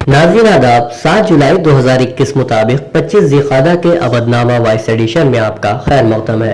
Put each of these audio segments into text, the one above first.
नाज़रीन आदाब, 7 जुलाई 2021 मुताबिक 25 ज़िक़ादा के अवधनामा वॉइस एडिशन में आपका खैर मक़दम है।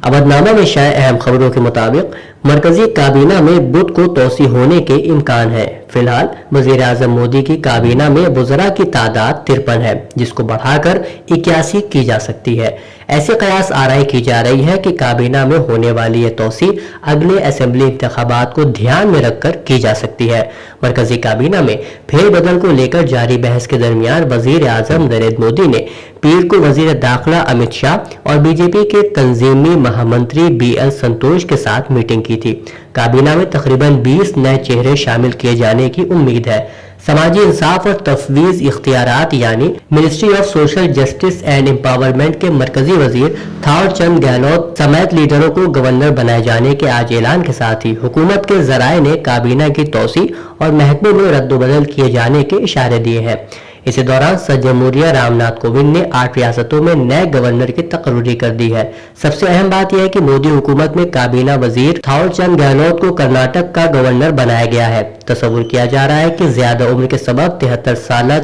अवधनामा में शाये अहम खबरों के मुताबिक मरकजी काबीना में बुध को तोसी होने के इम्कान है। फिलहाल वज़ीर आज़म मोदी की काबीना में वज़रा की तादाद 53 है, जिसको बढ़ाकर 81 की जा सकती है। ऐसे कयास आराई की जा रही है कि काबीना में होने वाली ये तोसी अगले असेंबली इंतखाबात को ध्यान में रखकर की जा सकती है। मरकजी काबीना में फेरबदल को लेकर जारी बहस के दरमियान वज़ीर आज़म नरेंद्र मोदी ने पीर को वज़ीर दाखिला अमित शाह और बीजेपी के तंजीमी महामंत्री BL संतोष के साथ मीटिंग की थी। काबीना में तकरीबन 20 नए चेहरे शामिल किए जाने की उम्मीद है। समाजी इंसाफ और तफवीज इख्तियारात यानी ministry of social justice and empowerment के मरकजी वजीर थावर चंद गहलोत समेत लीडरों को गवर्नर बनाए जाने के आज ऐलान के साथ ही हुकूमत के जराए ने काबीना की तोसी और महकमों में रद्दोबदल किए जाने के इशारे दिए हैं। इसी दौरान सदर जमहूरिया रामनाथ कोविंद ने 8 रियासतों में नए गवर्नर की तकर्री कर दी है। सबसे अहम बात यह है कि मोदी हुकूमत में काबीना वजीर थावर चंद गहलोत को कर्नाटक का गवर्नर बनाया गया है। तस्वुर किया जा रहा है कि ज्यादा उम्र के सबब 73 साल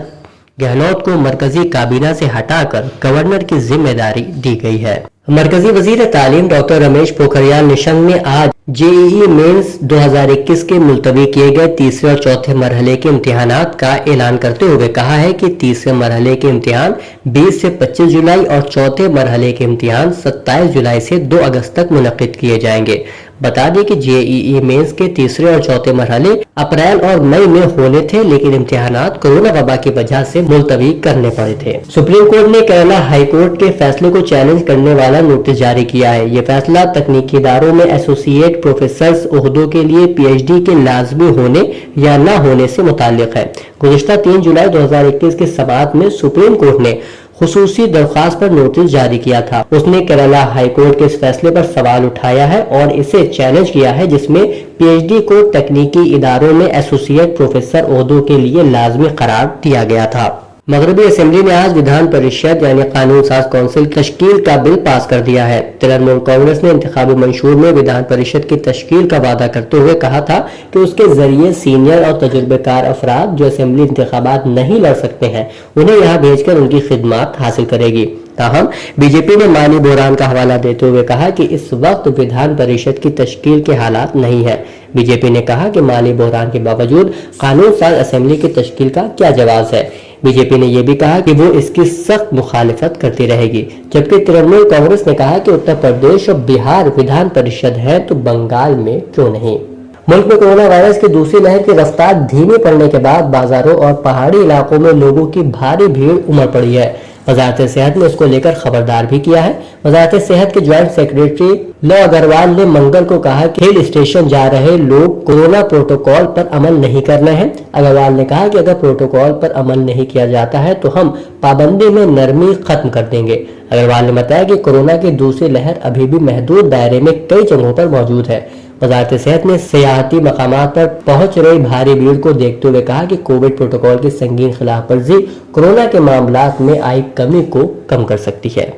गहलोत को मरकजी काबीना से हटाकर गवर्नर की जिम्मेदारी दी गई है। मरकजी वजीर तालीम डॉक्टर रमेश पोखरियाल निशंक ने आज JEE मेंस 2021 के मुलतवी किए गए तीसरे और चौथे मरहले के इम्तिहानात का ऐलान करते हुए कहा है कि तीसरे मरहले के इम्तिहान 20 से 25 जुलाई और चौथे मरहले के इम्तिहान 27 जुलाई से 2 अगस्त तक मुनक्किद किए जाएंगे। बता दें कि JEE मेंस के तीसरे और चौथे मरहले अप्रैल और मई में होने थे, लेकिन इम्तिहानात कोरोना वबा की वजह से मुलतवी करने पड़े थे। सुप्रीम कोर्ट ने केरला हाई कोर्ट के फैसले को चैलेंज करने वाला नोटिस जारी किया है। ये फैसला तकनीकी इदारों में एसोसिएट प्रोफेसर ओहदों के लिए PhD के लाजमी होने या न होने से मुताल्लिक है। गुज़िश्ता 3 जुलाई 2021 की समाअत में सुप्रीम कोर्ट ने खुसूसी दरख्वास्त पर नोटिस जारी किया था। उसने केरला हाई कोर्ट के इस फैसले पर सवाल उठाया है और इसे चैलेंज किया है, जिसमें PhD को तकनीकी इदारों में एसोसिएट प्रोफेसर ओहदों के लिए लाजमी करार दिया गया था। मगरबी असेंबली ने आज विधान परिषद यानी कानून साज कौंसिल तश्कील का बिल पास कर दिया है। तृणमूल कांग्रेस ने इंतखाबी मंशूर में विधान परिषद की तश्कील का वादा करते हुए कहा था कि उसके जरिए सीनियर और तजुर्बेकार अफराद जो असेंबली इंतखाबात नहीं लड़ सकते हैं, उन्हें यहाँ भेजकर उनकी खिदमत हासिल करेगी। ताहम बीजेपी ने माली बहरान का हवाला देते हुए कहा कि इस वक्त विधान परिषद की तश्कील के हालात नहीं है। बीजेपी ने कहा कि माली बहरान के बावजूद कानून साज असेंबली की तश्कील का क्या जवाब है। बीजेपी ने यह भी कहा कि वो इसकी सख्त मुखालिफत करती रहेगी, जबकि तृणमूल कांग्रेस ने कहा कि उत्तर प्रदेश और बिहार विधान परिषद है तो बंगाल में क्यों नहीं। मुल्क में कोरोना वायरस की दूसरी लहर की रफ्तार धीमी पड़ने के बाद बाजारों और पहाड़ी इलाकों में लोगों की भारी भीड़ उमड़ पड़ी है। वजारत सेहत ने इसको लेकर खबरदार भी किया है। वजारत सेहत के ज्वाइंट सेक्रेटरी लव अग्रवाल ने मंगल को कहा कि हिल स्टेशन जा रहे लोग कोरोना प्रोटोकॉल पर अमल नहीं कर रहे हैं। अग्रवाल ने कहा कि अगर प्रोटोकॉल पर अमल नहीं किया जाता है तो हम पाबंदी में नरमी खत्म कर देंगे। अग्रवाल ने बताया कि कोरोना की दूसरी लहर अभी भी महदूद दायरे में कई जगहों पर मौजूद है। वजारत सेहत ने सियाहती मकामात पर पहुंच रही भारी भीड़ को देखते हुए कहा कि कोविड प्रोटोकॉल की संगीन खिलाफ वर्जी कोरोना के मामलात में आई कमी को कम कर सकती है।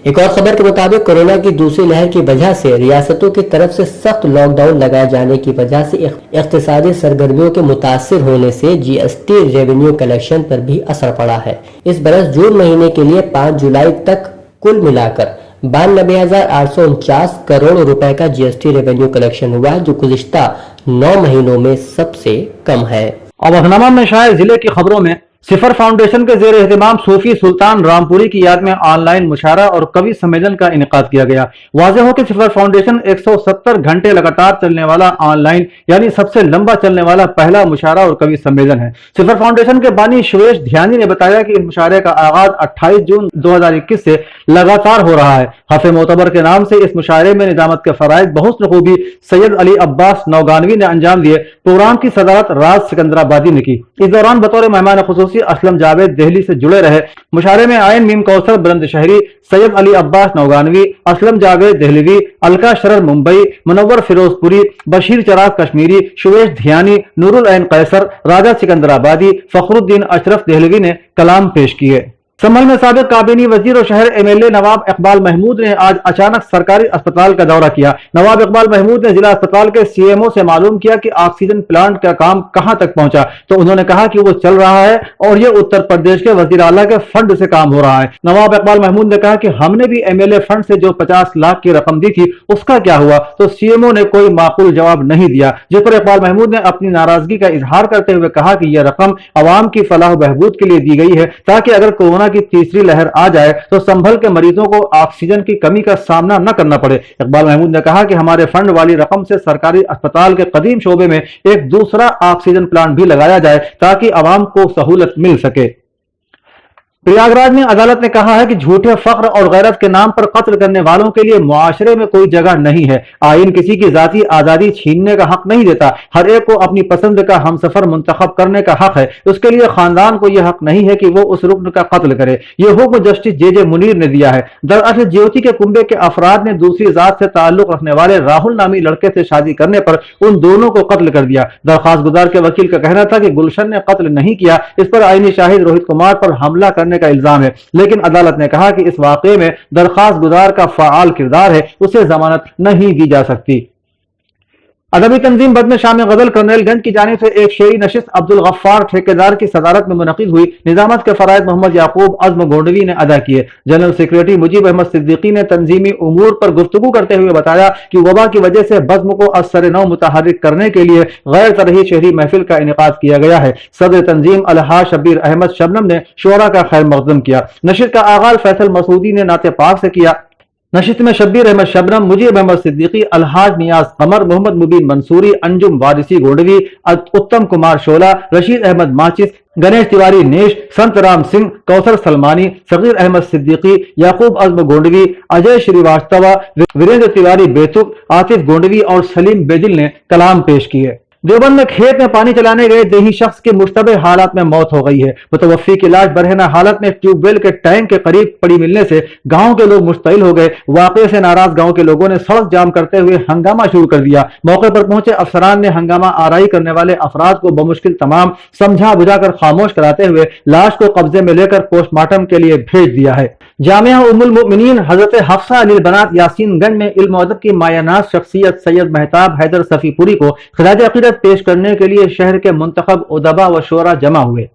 एक और खबर के मुताबिक कोरोना की दूसरी लहर की वजह से रियासतों की तरफ से सख्त लॉकडाउन लगाए जाने की वजह से इक्तिसादी सरगर्मियों के मुतासिर होने से GST रेवेन्यू कलेक्शन पर भी असर पड़ा है। इस बरस जून महीने के लिए 5 जुलाई तक कुल मिलाकर 92,849 करोड़ रुपए का GST रेवेन्यू कलेक्शन हुआ है, जो गुज़िश्ता 9 महीनों में सबसे कम है। अब अहनामा में शायद जिले की खबरों में सिफर फाउंडेशन के जेर एहतमाम सूफी सुल्तान रामपुरी की याद में ऑनलाइन मुशायरा और कवि सम्मेलन का इनेकाद किया गया। वाज़ेह हो कि सिफर फाउंडेशन 170 घंटे लगातार चलने वाला ऑनलाइन यानी सबसे लंबा चलने वाला पहला मुशायरा और कवि सम्मेलन है। सिफर फाउंडेशन के बानी सुरेश ध्यानी ने बताया कि इस मुशायरे का आगाज 28 जून 2021 से लगातार हो रहा है। हफ़े मोतबर के नाम से इस मुशायरे में निजामत के फराइज बहुस्न खूबी सैयद अली अब्बास नौगानवी ने अंजाम दिए। प्रोग्राम की सदारत राज सिकंदराबादी ने की। इस दौरान बतौर मेहमान खुसूसी असलम जावेद दिल्ली से जुड़े रहे। मुशायरे में आयन मीम कौसर बुलंदशहरी, सैयद अली अब्बास नौगानवी, असलम जावेद दिल्ली, अलका शरर मुंबई, मुनव्वर फिरोजपुरी, बशीर चराग कश्मीरी, सुरेश ध्यानी, नूरुल ऐन कैसर, राजा सिकंदराबादी, फखरुद्दीन अशरफ दिल्ली ने कलाम पेश किए। संभल में साबिक काबीनी वजीर और शहर MLA नवाब इकबाल महमूद ने आज अचानक सरकारी अस्पताल का दौरा किया। नवाब इकबाल महमूद ने जिला अस्पताल के CMO से मालूम किया कि ऑक्सीजन प्लांट का काम कहां तक पहुंचा, तो उन्होंने कहा कि वो चल रहा है और ये उत्तर प्रदेश के वजीर आला के फंड से काम हो रहा है। नवाब इकबाल महमूद ने कहा कि हमने भी MLA फंड से जो 50 लाख की रकम दी थी उसका क्या हुआ, तो CMO ने कोई माकूल जवाब नहीं दिया, जिस पर इकबाल महमूद ने अपनी नाराजगी का इजहार करते हुए कहा कि यह रकम अवाम की फलाह बहबूद के लिए दी गई है ताकि अगर कोरोना की तीसरी लहर आ जाए तो संभल के मरीजों को ऑक्सीजन की कमी का सामना न करना पड़े। इकबाल महमूद ने कहा कि हमारे फंड वाली रकम से सरकारी अस्पताल के कदीम शोबे में एक दूसरा ऑक्सीजन प्लांट भी लगाया जाए ताकि आवाम को सहूलत मिल सके। प्रयागराज में अदालत ने कहा है कि झूठे फख्र और गैरत के नाम पर कत्ल करने वालों के लिए मुआशरे में कोई जगह नहीं है। आईन किसी की जाती आजादी छीनने का हक नहीं देता। हर एक को अपनी पसंद का हमसफर मुंतखब करने का हक है। उसके लिए खानदान को यह हक नहीं है कि वो उस रुकन का कत्ल करे। ये हुक्म जस्टिस JJ मुनीर ने दिया है। दरअसल ज्योति के कुंबे के अफराद ने दूसरी जात से ताल्लुक रखने वाले राहुल नामी लड़के से शादी करने पर उन दोनों को कत्ल कर दिया। दरखास्त गुजार के वकील का कहना था कि गुलशन ने कत्ल नहीं किया, इस पर आईनी शाहिद रोहित कुमार पर हमला करने का इल्जाम है, लेकिन अदालत ने कहा कि इस वाकये में दरखास्त गुजार का फाल किरदार है, उसे जमानत नहीं दी जा सकती। अदबी तंजीम बद में शाम गजल कर्नलगंज की जानिब से एक शेरी नशिस्त अब्दुल गफ्फार ठेकेदार की सदारत में मुनक़िद हुई। निजामत के फराइद मोहम्मद याकूब अज़्म गोंडवी ने अदा किए। जनरल सेक्रेटरी मुजीब अहमद सिद्दीकी ने तंजीमी उमूर पर गुफ्तगू करते हुए बताया कि वबा की वजह से बज़्म को असर-ए-नौ मुतहर्रिक करने के लिए गैर तरही शहरी महफिल का इनेकाद किया गया है। सदर तंजीम अलहाज शब्बीर अहमद शबनम ने शोरा का खैर मकदम किया। नशिस्त का आगाज फैसल मसूदी ने नाते पाक से किया। नशिस्त में शब्बीर अहमद शबनम, मुजीब अहमद सिद्दीकी, अलहाज नियाज कमर, मोहम्मद मुबीन मंसूरी, अंजुम वारिसी गोंडवी, उत्तम कुमार शोला, रशीद अहमद माचिस, गणेश तिवारी नेश, संत राम सिंह, कौसर सलमानी, सगीर अहमद सिद्दीकी, याकूब अज़्म गोंडवी, अजय श्रीवास्तव, वीरेंद्र तिवारी बेतुक, आतिफ गोंडवी और सलीम बेदिल ने कलाम पेश किए। देवबंद में खेत में पानी चलाने गए देही शख्स की मुश्तबह हालत में मौत हो गई है। मुतवफ्फी की लाश बरहना हालत में ट्यूबवेल के टैंक के करीब पड़ी मिलने से गांव के लोग मुश्तइल हो गए। वाकये से नाराज गांव के लोगों ने सड़क जाम करते हुए हंगामा शुरू कर दिया। मौके पर पहुंचे अफसरान ने हंगामा आराई करने वाले अफराद को बमुश्किल तमाम समझा बुझाकर खामोश कराते हुए लाश को कब्जे में लेकर पोस्टमार्टम के लिए भेज दिया है। जामिया उम्मुल मोमिनीन हजरत हफ्सा अली बनात यासीनगंज में इल्म और अदब की मायानाज शख्सियत सैयद महताब हैदर सफीपुरी को खिराज अकीदत पेश करने के लिए शहर के मुंतखब उदबा व शोरा जमा हुए।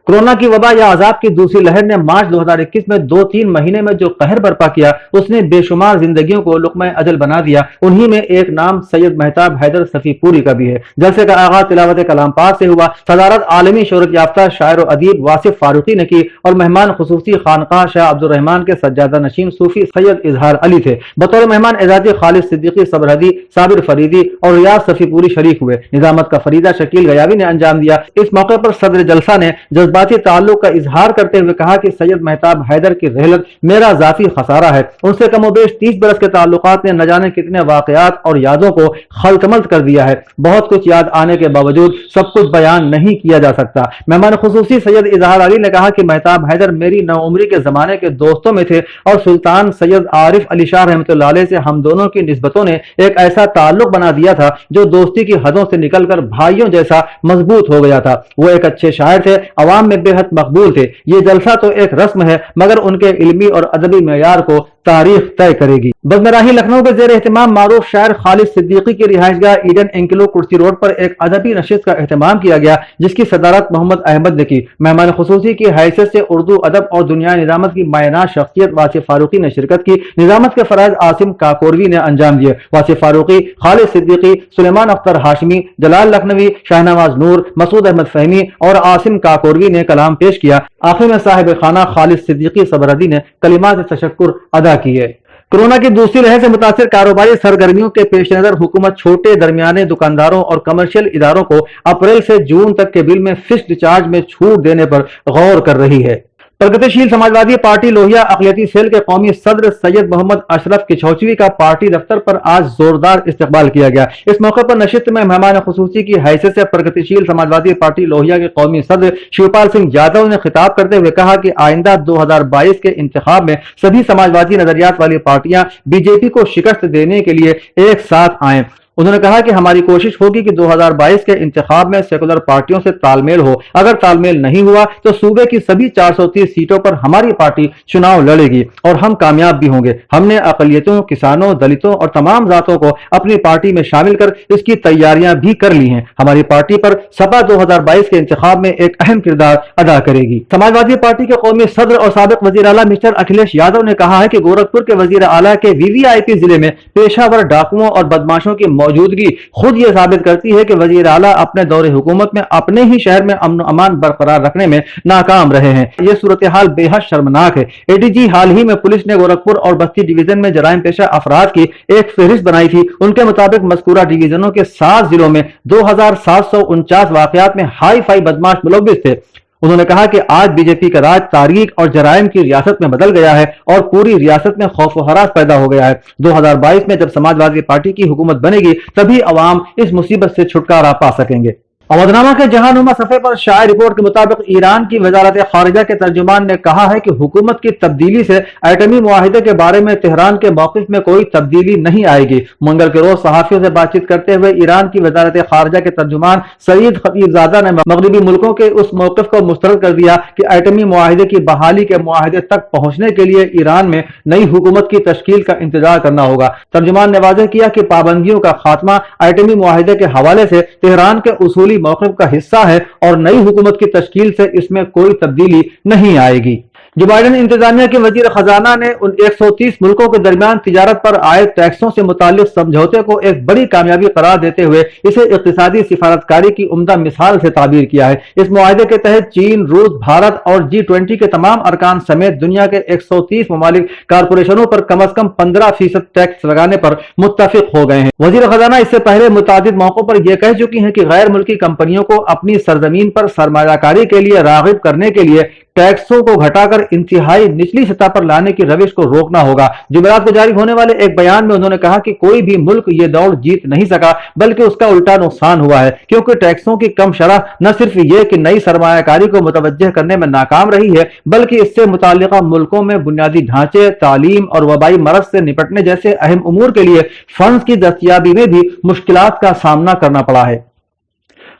कोरोना की वबा या अजाब की दूसरी लहर ने मार्च 2021 में 2-3 महीने में जो कहर बर्पा किया उसने बेशुमार जिंदगियों को लुक़्मा अजल बना दिया। उन्हीं में एक नाम सैयद महताब हैदर सफीपुरी का भी है। जलसे का आगाज तिलावत कलाम पाक से हुआ। सदारत आलमी शोहरत याफ्ता शायर व अदीब वासिफ फारूकी ने की और मेहमान खुसूसी खानकाह शाह अब्दुल रहमान के सज्जादा नशीन सूफी सैयद इजहार अली थे। बतौर मेहमान एजाजी खालिद सिद्दीकी, सबरहदी, साबिर फरीदी और रियाज सफीपुरी शरीक हुए। निजामत का फरीदा शकील गयावी ने अंजाम दिया। इस मौके पर सदर जलसा ने जज्बाती ताल्लुक का इजहार करते हुए कहा कि सैयद महताब हैदर की रहलत मेरा जाती खसारा है। उनसे कमोबेश 30 बरस के ताल्लुकात ने न जाने कितने वाकयात और यादों को खलतमल्त कर दिया है। बहुत कुछ याद आने के बावजूद सब कुछ बयान नहीं किया जा सकता। मेहमान खुसूसी सैयद इजहार अली ने कहा कि महताब हैदर मेरी नौउम्री के जमाने के दोस्तों में थे और सुल्तान सैयद आरिफ अली शाह रहमतुल्लाह अलैह से हम दोनों की निस्बतों ने एक ऐसा ताल्लुक बना दिया था जो दोस्ती की हदों से निकलकर भाइयों जैसा मजबूत हो गया था। वो एक अच्छे शायर थे, अवाम में बेहद मकबूल थे। ये जलसा तो एक रस्म है मगर उनके इल्मी और अदबी मेयार को तारीख तय करेगी। बज़मराही लखनऊ के जेर एहतमाम मारूफ शायर खालिद सिद्दीकी की रिहाइशगाह ईडन एंकिलो कुर्सी रोड पर एक अदबी नशिस्त का एहतमाम किया गया जिसकी सदारत मोहम्मद अहमद ने की। मेहमान खुसूसी की हैसियत से उर्दू अदब और दुनिया निजामत की मायनाज शख्सियत वासिफ फारूकी ने शिरकत की। निजामत के फराइज आसिम काकोरवी ने अंजाम दिए। वासिफ फारूकी, खालिद सिद्दीकी, सुलेमान अख्तर हाशमी, जलाल लखनवी, शाहनवाज नूर, मसूद अहमद फहमी और आसिम काकोरवी ने कलाम पेश किया। आखिर में साहिब खाना खालिद सिद्दीकी सबरदी ने कलिमात तशक्कुर अदा किए। कोरोना की दूसरी लहर से मुतासिर कारोबारी सरगर्मियों के पेश नजर हुकूमत छोटे दरमियाने दुकानदारों और कमर्शियल इदारों को अप्रैल से जून तक के बिल में फिक्स्ड चार्ज में छूट देने पर गौर कर रही है। प्रगतिशील समाजवादी पार्टी लोहिया अक़लियती सेल के कौमी सदर सैयद मोहम्मद अशरफ किछौचवी का पार्टी दफ्तर पर आज जोरदार इस्तकबाल किया गया। इस मौके पर नशिस्त में मेहमान खुसूसी की हैसियत से प्रगतिशील समाजवादी पार्टी लोहिया के कौमी सदर शिवपाल सिंह यादव ने खिताब करते हुए कहा कि आइंदा 2022 के इंतखाब में सभी समाजवादी नजरियात वाली पार्टियां बीजेपी को शिकस्त देने के लिए एक साथ आए। انہوں نے کہا کہ ہماری کوشش ہوگی کہ 2022 کے انتخاب میں سیکولر پارٹیوں سے تال میل ہو، اگر تال میل نہیں ہوا تو صوبے کی سبھی 430 سیٹوں پر ہماری پارٹی چناؤ لڑے گی اور ہم کامیاب بھی ہوں گے۔ ہم نے اقلیتوں، کسانوں، دلتوں اور تمام ذاتوں کو اپنی پارٹی میں شامل کر اس کی تیاریاں بھی کر لی ہیں۔ ہماری پارٹی پر سپا 2022 کے انتخاب میں ایک اہم کردار ادا کرے گی۔ سماجوادی پارٹی کے قومی صدر اور سابق وزیر اعلیٰ مسٹر اکھلیش یادو نے کہا ہے کہ گورکھپور کے وزیر اعلیٰ کے VVIP ضلع میں پیشہ ور ڈاکوؤں اور بدماشوں کی موجودگی خود یہ ثابت کرتی ہے کہ وزیر اعلیٰ اپنے دور حکومت میں اپنے ہی شہر میں امن و امان برقرار رکھنے میں ناکام رہے ہیں۔ یہ صورتحال بے حد شرمناک ہے۔ ADG حال ہی میں پولیس نے گورکھپور اور بستی ڈویژن میں جرائم پیشہ افراد کی ایک فہرست بنائی تھی۔ ان کے مطابق مذکورہ ڈویژنوں کے 7 ضلعوں میں 2749 واقعات میں ہائی فائی بدماش ملوث تھے۔ انہوں نے کہا کہ آج BJP کا راج تاریخ اور جرائم کی ریاست میں بدل گیا ہے اور پوری ریاست میں خوف و ہراس پیدا ہو گیا ہے۔ 2022 میں جب سماجوادی پارٹی کی حکومت بنے گی تبھی عوام اس مصیبت سے چھٹکارا پا سکیں گے۔ اودھنامہ کے جہاں نما صفحے پر شائع رپورٹ کے مطابق ایران کی وزارت خارجہ کے ترجمان نے کہا ہے کہ حکومت کی تبدیلی سے ایٹمی معاہدے کے بارے میں تہران کے موقف میں کوئی تبدیلی نہیں آئے گی۔ منگل کے روز صحافیوں سے بات چیت کرتے ہوئے ایران کی وزارت خارجہ کے ترجمان سعید خطیب زادہ نے مغربی ملکوں کے اس موقف کو مسترد کر دیا کہ ایٹمی معاہدے کی بحالی کے معاہدے تک پہنچنے کے لیے ایران میں نئی حکومت کی تشکیل کا انتظار کرنا ہوگا۔ ترجمان نے واضح کیا کہ پابندیوں کا خاتمہ ایٹمی معاہدے کے حوالے سے تہران کے اصولی موقف کا حصہ ہے اور نئی حکومت کی تشکیل سے اس میں کوئی تبدیلی نہیں آئے گی۔ جو بائیڈن انتظامیہ کے وزیر خزانہ نے ان 130 ملکوں کے درمیان تجارت پر عائد ٹیکسوں سے متعلق سمجھوتے کو ایک بڑی کامیابی قرار دیتے ہوئے اسے اقتصادی سفارتکاری کی عمدہ مثال سے تعبیر کیا ہے۔ اس معاہدے کے تحت چین، روس، بھارت اور G20 کے تمام ارکان سمیت دنیا کے 130 ممالک کارپوریشنوں پر کم از کم 15% ٹیکس لگانے پر متفق ہو گئے ہیں۔ وزیر خزانہ اس سے پہلے متعدد موقعوں پر یہ کہہ چکی ہیں کہ غیر ملکی کمپنیوں کو اپنی سرزمین پر سرمایہ کاری کے لیے راغب کرنے کے لیے ٹیکسوں کو گھٹا کر انتہائی نچلی سطح پر لانے کی روش کو روکنا ہوگا۔ جمعرات کو جاری ہونے والے ایک بیان میں انہوں نے کہا کہ کوئی بھی ملک یہ دوڑ جیت نہیں سکا بلکہ اس کا الٹا نقصان ہوا ہے، کیونکہ ٹیکسوں کی کم شرح نہ صرف یہ کہ نئی سرمایہ کاری کو متوجہ کرنے میں ناکام رہی ہے بلکہ اس سے متعلقہ ملکوں میں بنیادی ڈھانچے، تعلیم اور وبائی مرض سے نپٹنے جیسے اہم امور کے لیے فنڈز کی دستیابی میں بھی مشکلات کا سامنا کرنا پڑا ہے۔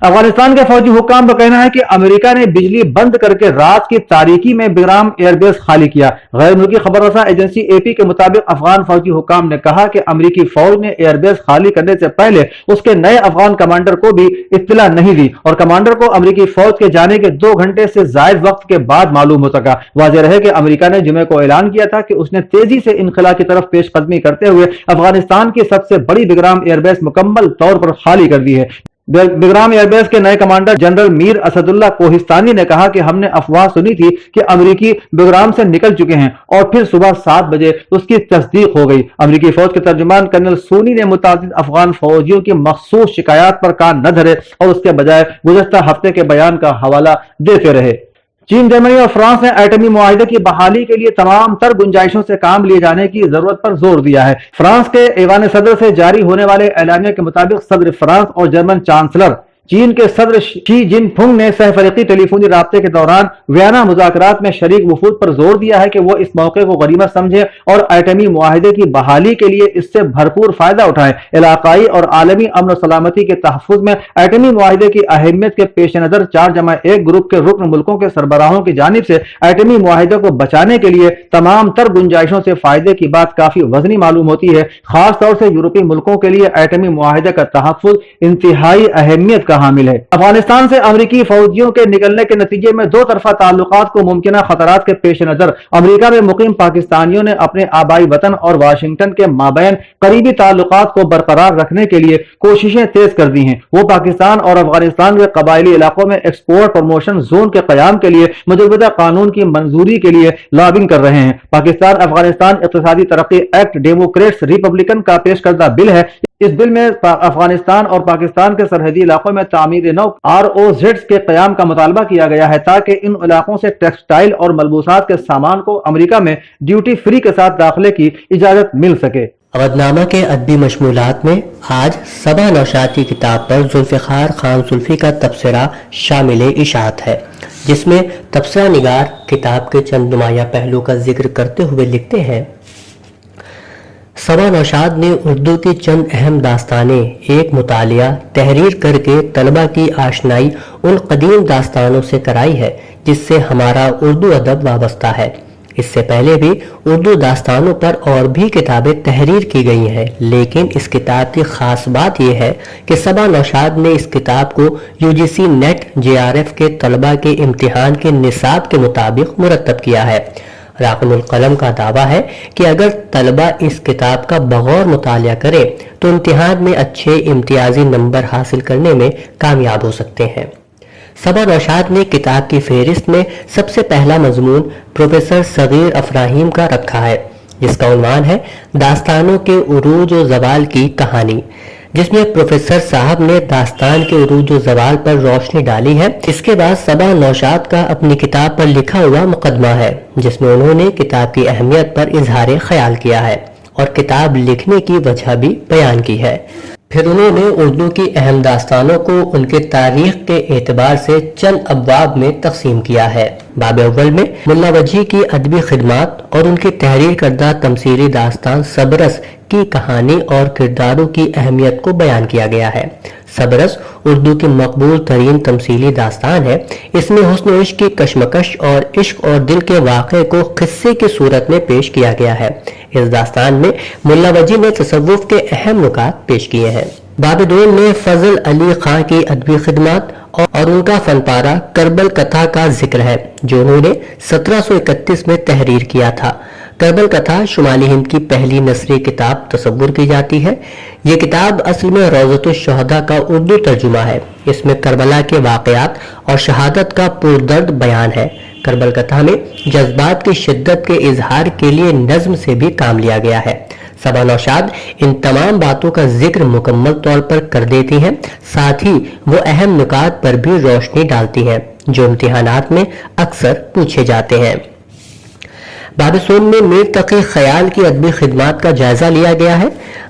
افغانستان کے فوجی حکام کا کہنا ہے کہ امریکہ نے بجلی بند کر کے رات کی تاریکی میں بگرام ایئر بیس خالی کیا۔ غیر ملکی خبر رساں ایجنسی AP کے مطابق افغان فوجی حکام نے کہا کہ امریکی فوج نے ایئر بیس خالی کرنے سے پہلے اس کے نئے افغان کمانڈر کو بھی اطلاع نہیں دی اور کمانڈر کو امریکی فوج کے جانے کے 2 گھنٹے سے زائد وقت کے بعد معلوم ہو سکا۔ واضح رہے کہ امریکہ نے جمعے کو اعلان کیا تھا کہ اس نے تیزی سے انخلا کی طرف پیش قدمی کرتے ہوئے افغانستان کی سب سے بڑی بگرام ایئر بیس مکمل طور پر خالی کر دی ہے۔ بگرام ایئر بیس کے نئے کمانڈر جنرل میر اسد اللہ کوہستانی نے کہا کہ ہم نے افواہ سنی تھی کہ امریکی بگرام سے نکل چکے ہیں اور پھر صبح 7 بجے اس کی تصدیق ہو گئی۔ امریکی فوج کے ترجمان کرنل سونی نے متعدد افغان فوجیوں کی مخصوص شکایات پر کان نہ دھرے اور اس کے بجائے گزشتہ ہفتے کے بیان کا حوالہ دیتے رہے۔ چین، جرمنی اور فرانس نے ایٹمی معاہدے کی بحالی کے لیے تمام تر گنجائشوں سے کام لیے جانے کی ضرورت پر زور دیا ہے۔ فرانس کے ایوان صدر سے جاری ہونے والے اعلامیہ کے مطابق صدر فرانس اور جرمن چانسلر چین کے صدر شی جن پنگ نے سہ فریقی ٹیلی فونی رابطے کے دوران ویانا مذاکرات میں شریک وفود پر زور دیا ہے کہ وہ اس موقع کو غنیمت سمجھیں اور ایٹمی معاہدے کی بحالی کے لیے اس سے بھرپور فائدہ اٹھائیں۔ علاقائی اور عالمی امن و سلامتی کے تحفظ میں ایٹمی معاہدے کی اہمیت کے پیش نظر 4+1 گروپ کے رکن ملکوں کے سربراہوں کی جانب سے ایٹمی معاہدے کو بچانے کے لیے تمام تر گنجائشوں سے فائدے کی بات کافی وزنی معلوم ہوتی ہے۔ خاص طور سے یورپی ملکوں کے لیے ایٹمی معاہدے کا تحفظ انتہائی اہمیت کا حامل ہے۔ افغانستان سے امریکی فوجیوں کے نکلنے کے نتیجے میں 2 طرفہ تعلقات کو ممکنہ خطرات کے پیش نظر امریکہ میں مقیم پاکستانیوں نے اپنے آبائی وطن اور واشنگٹن کے مابین قریبی تعلقات کو برقرار رکھنے کے لیے کوششیں تیز کر دی ہیں۔ وہ پاکستان اور افغانستان کے قبائلی علاقوں میں ایکسپورٹ پروموشن زون کے قیام کے لیے مجوزہ قانون کی منظوری کے لیے لابنگ کر رہے ہیں۔ پاکستان افغانستان اقتصادی ترقی ایکٹ ڈیموکریٹس ریپبلکن کا پیش کردہ بل ہے۔ اس بل میں افغانستان اور پاکستان کے سرحدی علاقوں میں تعمیر نو ROZs کے قیام کا مطالبہ کیا گیا ہے تاکہ ان علاقوں سے ٹیکسٹائل اور ملبوسات کے سامان کو امریکہ میں ڈیوٹی فری کے ساتھ داخلے کی اجازت مل سکے۔ اودھنامہ کے ادبی مشمولات میں آج صبا نوشاد کی کتاب پر ذوالفقار خان زلفی کا تبصرہ شامل اشاعت ہے، جس میں تبصرہ نگار کتاب کے چند نمایاں پہلو کا ذکر کرتے ہوئے لکھتے ہیں: सबा नौशाद ने उर्दू की चंद अहम दास्तानें एक मुतालिया तहरीर करके तलबा की आशनाई उन कदीम दास्तानों से कराई है जिससे हमारा उर्दू अदब वाबस्ता है। इससे पहले भी उर्दू दास्तानों पर और भी किताबें तहरीर की गई हैं, लेकिन इस किताब की खास बात यह है कि सबा नौशाद ने इस किताब को यूजीसी नेट जेआरएफ के तलबा के इम्तिहान के निसाब के मुताबिक मुरतब किया है। राक़िमुल कलम का दावा है कि अगर तलबा इस किताब का बगौर मुतालिया करे तो इम्तिहान में अच्छे इम्तियाजी नंबर हासिल करने में कामयाब हो सकते हैं। सबा नौशाद ने किताब की फहरिस्त में सबसे पहला मजमून प्रोफेसर सगीर अफराहीम का रखा है, जिसका उन्वान है दास्तानों के उरूज व ज़वाल की कहानी, जिसमें प्रोफेसर साहब ने दास्तान के उरूज व ज़वाल पर रोशनी डाली है। इसके बाद सबा नौशाद का अपनी किताब पर लिखा हुआ मुकदमा है, जिसमें उन्होंने किताब की अहमियत पर इजहार ख्याल किया है और किताब लिखने की वजह भी बयान की है। फिर उन्होंने उर्दू की अहम दास्तानों को उनके तारीख के एतबार से चंद अबवाब में तकसीम किया है। बाब अव्वल में मुल्ला वजी की अदबी खिदमात और उनकी तहरीर करदा तमसीली दास्तान सबरस की कहानी और किरदारों की अहमियत को बयान किया गया है। सबरस उर्दू की मकबूल तरीन तमसीली दास्तान है। इसमें हुस्न इश्क की कशमकश और इश्क और दिल के वाक़े को किस्से की सूरत में पेश किया गया है। इस दास्तान में मुल्ला वजी ने तसव्वुफ के अहम नुकात पेश किए हैं। बाब दोल में फजल अली खां की अदबी खिदमत और उनका फनपारा करबल कथा का जिक्र है, जो उन्होंने 1731 में तहरीर किया था। करबल कथा शुमाली हिंद की पहली नसरी किताब तसव्वुर की जाती है। ये किताब असल में रौज़तुश शुहदा का उर्दू तर्जुमा है। इसमें करबला के वाक़यात और शहादत का पुरदर्द बयान है। करबल कथा में जज्बात की शिद्दत के इजहार के लिए नज्म से भी काम लिया गया है। सबा नौशाद इन तमाम बातों का जिक्र मुकम्मल तौर पर कर देती हैं, साथ ही वो अहम नुकात पर भी रोशनी डालती हैं जो इम्तिहानात में अक्सर पूछे जाते हैं। बाब सोम में मीर तकी ख्याल की अदबी खिदमात का जायजा लिया गया है।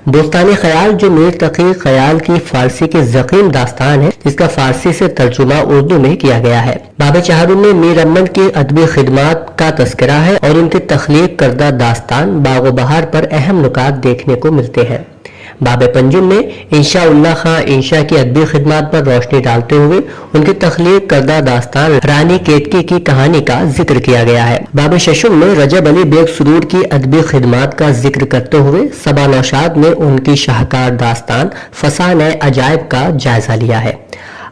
बोस्तानी ख्याल जो मीर तकी ख्याल की फारसी की ज़कीम दास्तान है, जिसका फारसी से तर्जुमा उर्दू में किया गया है। बाब चहारुन में मीर अमन की अदबी खिदमात का तस्करा है और उनकी तख्लीक करदा दास्तान बाग व बहार पर अहम नुकात देखने को मिलते हैं। बाब पंजुम में इंशा उल्लाह खां इंशा की अदबी खिदमात पर रोशनी डालते हुए उनकी तख्लीक करदा दास्तान रानी केतकी की कहानी का जिक्र किया गया है। बाब शशुम में रजब अली बेग सुरूर की अदबी खिदमात का जिक्र करते हुए सबा नौशाद ने उनकी शाहकार दास्तान फसान अजायब का जायजा लिया है।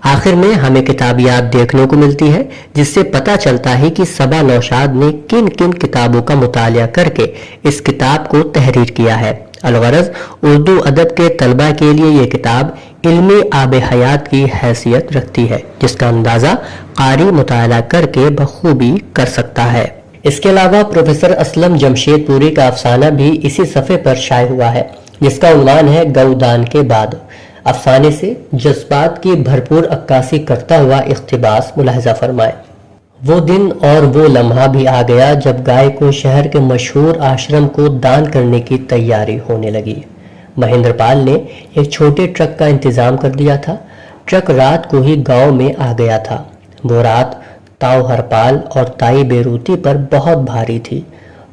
आखिर में हमें किताबियात देखने को मिलती है, जिससे पता चलता है कि सबा नौशाद ने किन किन किताबों का मुतालिया करके इस किताब को तहरीर किया है। अलगरज उर्दू अदब के तलबा के लिए ये किताब इल्मी आब हयात की हैसियत रखती है, जिसका अंदाज़ा कारी मुताला करके बखूबी कर सकता है। इसके अलावा प्रोफेसर असलम जमशेदपुरी का अफसाना भी इसी सफ़े पर शाये हुआ है, जिसका उन्वान है गौदान के बाद। अफसाने से जज्बात की भरपूर अक्कासी करता हुआ इख्तिबास मुलाहिजा फरमाए। वो दिन और वो लम्हा भी आ गया जब गाय को शहर के मशहूर आश्रम को दान करने की तैयारी होने लगी। महेंद्र पाल ने एक छोटे ट्रक का इंतजाम कर दिया था। ट्रक रात को ही गांव में आ गया था। वो रात ताऊ हरपाल और ताई बेरूती पर बहुत भारी थी।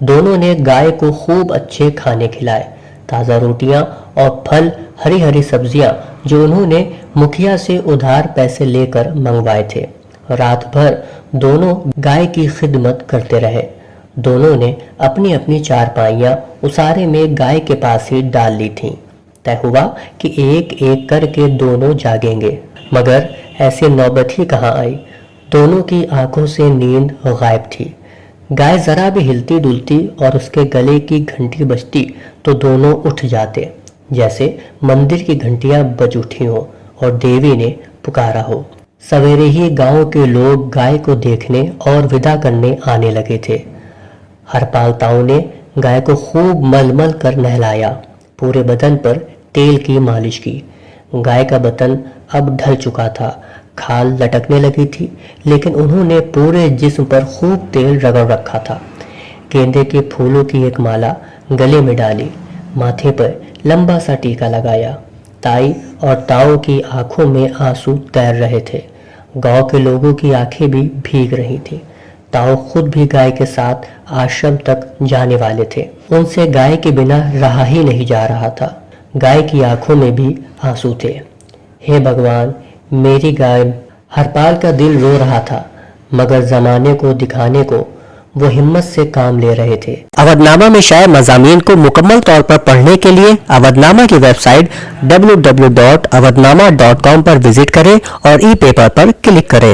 दोनों ने गाय को खूब अच्छे खाने खिलाए, ताज़ा रोटियां और फल, हरी हरी सब्जियां जो उन्होंने मुखिया से उधार पैसे लेकर मंगवाए थे। रात भर दोनों गाय की खिदमत करते रहे। दोनों ने अपनी अपनी चारपाइयां उसारे में गाय के पास ही डाल ली थीं। तय हुआ कि एक एक करके दोनों जागेंगे, मगर ऐसी नौबत ही कहाँ आई। दोनों की आंखों से नींद गायब थी। गाय जरा भी हिलती डुलती और उसके गले की घंटी बजती तो दोनों उठ जाते, जैसे मंदिर की घंटियां बज उठी हो और देवी ने पुकारा हो। सवेरे ही गांव के लोग गाय को देखने और विदा करने आने लगे थे। हरपाल ताऊ ने गाय को खूब मलमल कर नहलाया, पूरे बदन पर तेल की मालिश की। गाय का बदन अब ढल चुका था, खाल लटकने लगी थी, लेकिन उन्होंने पूरे जिस्म पर खूब तेल रगड़ रखा था। गेंदे के फूलों की एक माला गले में डाली, माथे पर लंबा सा टीका लगाया। ताई और ताऊ की आंखों में आंसू तैर रहे थे। गांव के लोगों की आंखें भी भीग रही थीं। ताऊ खुद भी गाय के साथ आश्रम तक जाने वाले थे। उनसे गाय के बिना रहा ही नहीं जा रहा था। गाय की आंखों में भी आंसू थे। हे भगवान, मेरी गाय। हरपाल का दिल रो रहा था, मगर जमाने को दिखाने को वो हिम्मत से काम ले रहे थे। अवधनामा में शाये मज़ामीन को मुकम्मल तौर पर पढ़ने के लिए अवधनामा की वेबसाइट www.awadhnama.com पर विजिट करें और ई पेपर पर क्लिक करें।